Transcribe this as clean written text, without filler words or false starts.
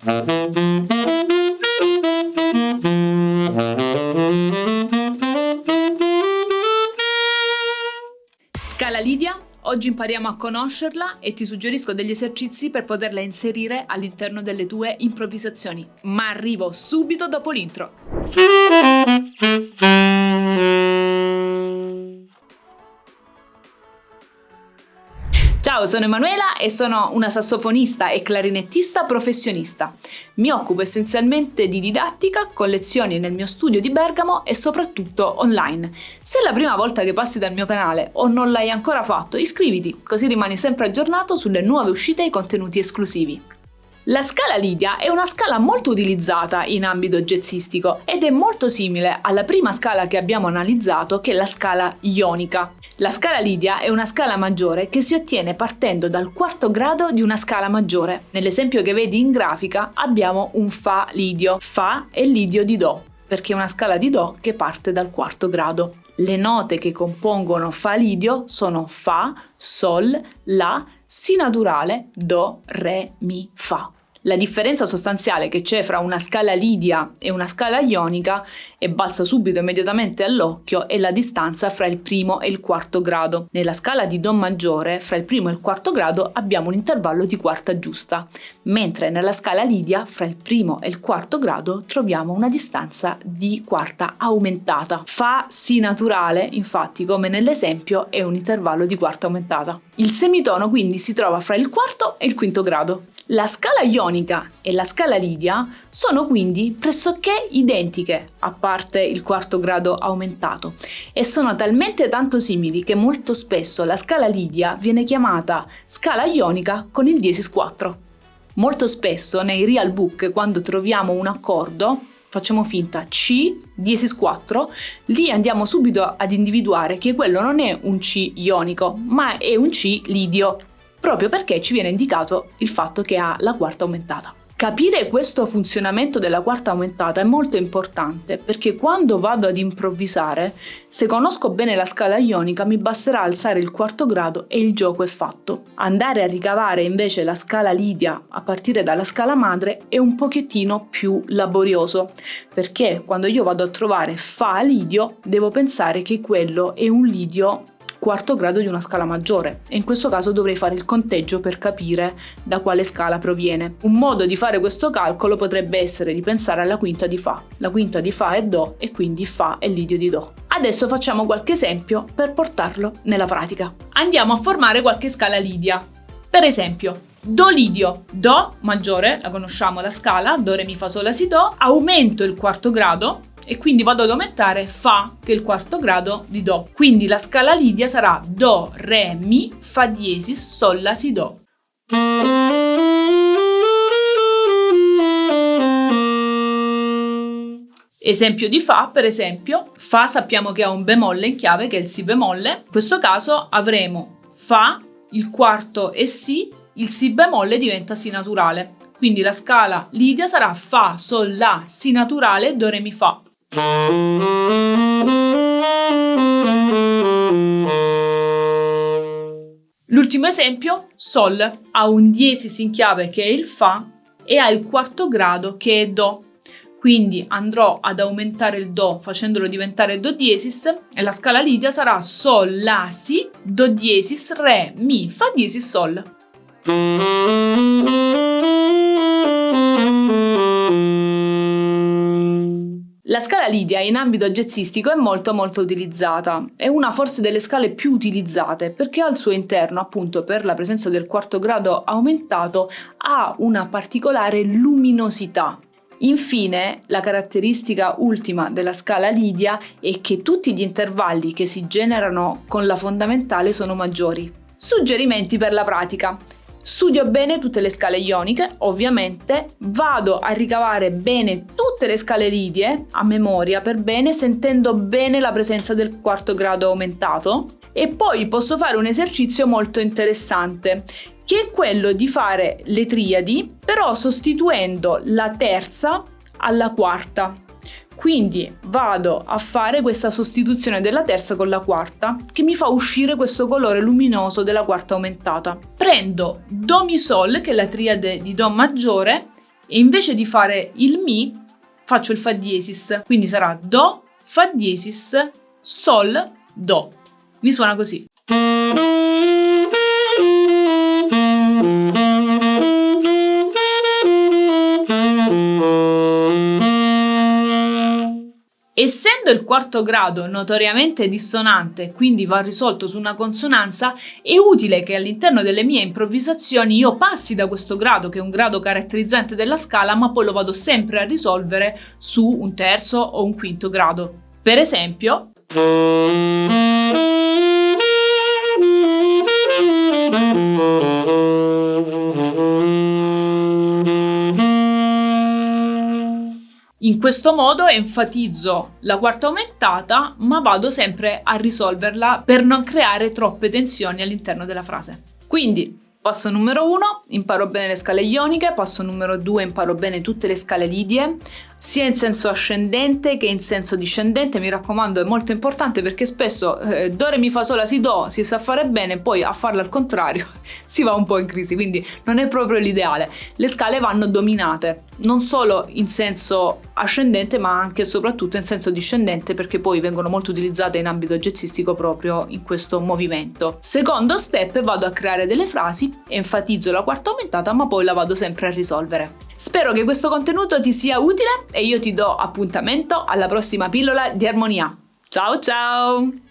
Scala Lidia, oggi impariamo a conoscerla e ti suggerisco degli esercizi per poterla inserire all'interno delle tue improvvisazioni, ma arrivo subito dopo l'intro. Ciao, sono Emanuela e sono una sassofonista e clarinettista professionista. Mi occupo essenzialmente di didattica con lezioni nel mio studio di Bergamo e soprattutto online. Se è la prima volta che passi dal mio canale o non l'hai ancora fatto, iscriviti, così rimani sempre aggiornato sulle nuove uscite e i contenuti esclusivi. La scala Lidia è una scala molto utilizzata in ambito jazzistico ed è molto simile alla prima scala che abbiamo analizzato, che è la scala ionica. La scala Lidia è una scala maggiore che si ottiene partendo dal quarto grado di una scala maggiore. Nell'esempio che vedi in grafica abbiamo un Fa lidio. Fa è lidio di Do, perché è una scala di Do che parte dal quarto grado. Le note che compongono Fa lidio sono Fa, Sol, La, Si naturale, Do, Re, Mi, Fa. La differenza sostanziale che c'è fra una scala lidia e una scala ionica, e balza subito immediatamente all'occhio, è la distanza fra il primo e il quarto grado. Nella scala di Do maggiore, fra il primo e il quarto grado abbiamo un intervallo di quarta giusta, mentre nella scala lidia, fra il primo e il quarto grado, troviamo una distanza di quarta aumentata. Fa, Si naturale, infatti, come nell'esempio, è un intervallo di quarta aumentata. Il semitono quindi si trova fra il quarto e il quinto grado. La scala ionica e la scala lidia sono quindi pressoché identiche, a parte il quarto grado aumentato, e sono talmente tanto simili che molto spesso la scala lidia viene chiamata scala ionica con il diesis 4. Molto spesso nei real book, quando troviamo un accordo, facciamo finta C, diesis 4, lì andiamo subito ad individuare che quello non è un C ionico, ma è un C lidio, proprio perché ci viene indicato il fatto che ha la quarta aumentata. Capire questo funzionamento della quarta aumentata è molto importante, perché quando vado ad improvvisare, se conosco bene la scala ionica, mi basterà alzare il quarto grado e il gioco è fatto. Andare a ricavare invece la scala lidia a partire dalla scala madre è un pochettino più laborioso, perché quando io vado a trovare Fa lidio, devo pensare che quello è un lidio quarto grado di una scala maggiore, e in questo caso dovrei fare il conteggio per capire da quale scala proviene. Un modo di fare questo calcolo potrebbe essere di pensare alla quinta di Fa. La quinta di Fa è Do e quindi Fa è lidio di Do. Adesso facciamo qualche esempio per portarlo nella pratica. Andiamo a formare qualche scala lidia. Per esempio, Do lidio, Do maggiore, la conosciamo la scala, Do, Re, Mi, Fa, Sol, La, Si, Do, aumento il quarto grado e quindi vado ad aumentare Fa, che è il quarto grado di Do. Quindi la scala lidia sarà Do, Re, Mi, Fa diesis, Sol, La, Si, Do. Esempio di Fa, per esempio, Fa sappiamo che ha un bemolle in chiave, che è il Si bemolle. In questo caso avremo Fa, il quarto è Si, il Si bemolle diventa Si naturale. Quindi la scala lidia sarà Fa, Sol, La, Si naturale, Do, Re, Mi, Fa. L'ultimo esempio, Sol, ha un diesis in chiave che è il Fa e ha il quarto grado che è Do. Quindi andrò ad aumentare il Do facendolo diventare Do diesis e la scala lidia sarà Sol, La, Si, Do diesis, Re, Mi, Fa diesis, Sol. La scala lidia in ambito jazzistico è molto utilizzata, è una forse delle scale più utilizzate perché al suo interno, appunto per la presenza del quarto grado aumentato, ha una particolare luminosità. Infine, la caratteristica ultima della scala lidia è che tutti gli intervalli che si generano con la fondamentale sono maggiori. Suggerimenti per la pratica. Studio bene tutte le scale ioniche, ovviamente, vado a ricavare bene tutte le scale lidie a memoria per bene, sentendo bene la presenza del quarto grado aumentato, e poi posso fare un esercizio molto interessante, che è quello di fare le triadi, però sostituendo la terza alla quarta. Quindi vado a fare questa sostituzione della terza con la quarta che mi fa uscire questo colore luminoso della quarta aumentata. Prendo Do Mi Sol, che è la triade di Do maggiore, e invece di fare il mi faccio il fa diesis, quindi sarà do, fa diesis, sol, do. Mi suona così. Essendo il quarto grado notoriamente dissonante, quindi va risolto su una consonanza, è utile che all'interno delle mie improvvisazioni io passi da questo grado, che è un grado caratterizzante della scala, ma poi lo vado sempre a risolvere su un terzo o un quinto grado. Per esempio, in questo modo enfatizzo la quarta aumentata, ma vado sempre a risolverla per non creare troppe tensioni all'interno della frase. Quindi, passo numero 1, imparo bene le scale ioniche, passo numero 2, imparo bene tutte le scale lidie, sia in senso ascendente che in senso discendente. Mi raccomando, è molto importante perché spesso do, re, mi, fa, sol, la, si, do si sa fare bene, poi a farlo al contrario si va un po' in crisi, quindi non è proprio l'ideale. Le scale vanno dominate, non solo in senso ascendente ma anche e soprattutto in senso discendente, perché poi vengono molto utilizzate in ambito jazzistico proprio in questo movimento. Secondo step, vado a creare delle frasi, enfatizzo la quarta aumentata ma poi la vado sempre a risolvere. Spero che questo contenuto ti sia utile e io ti do appuntamento alla prossima pillola di armonia. Ciao ciao!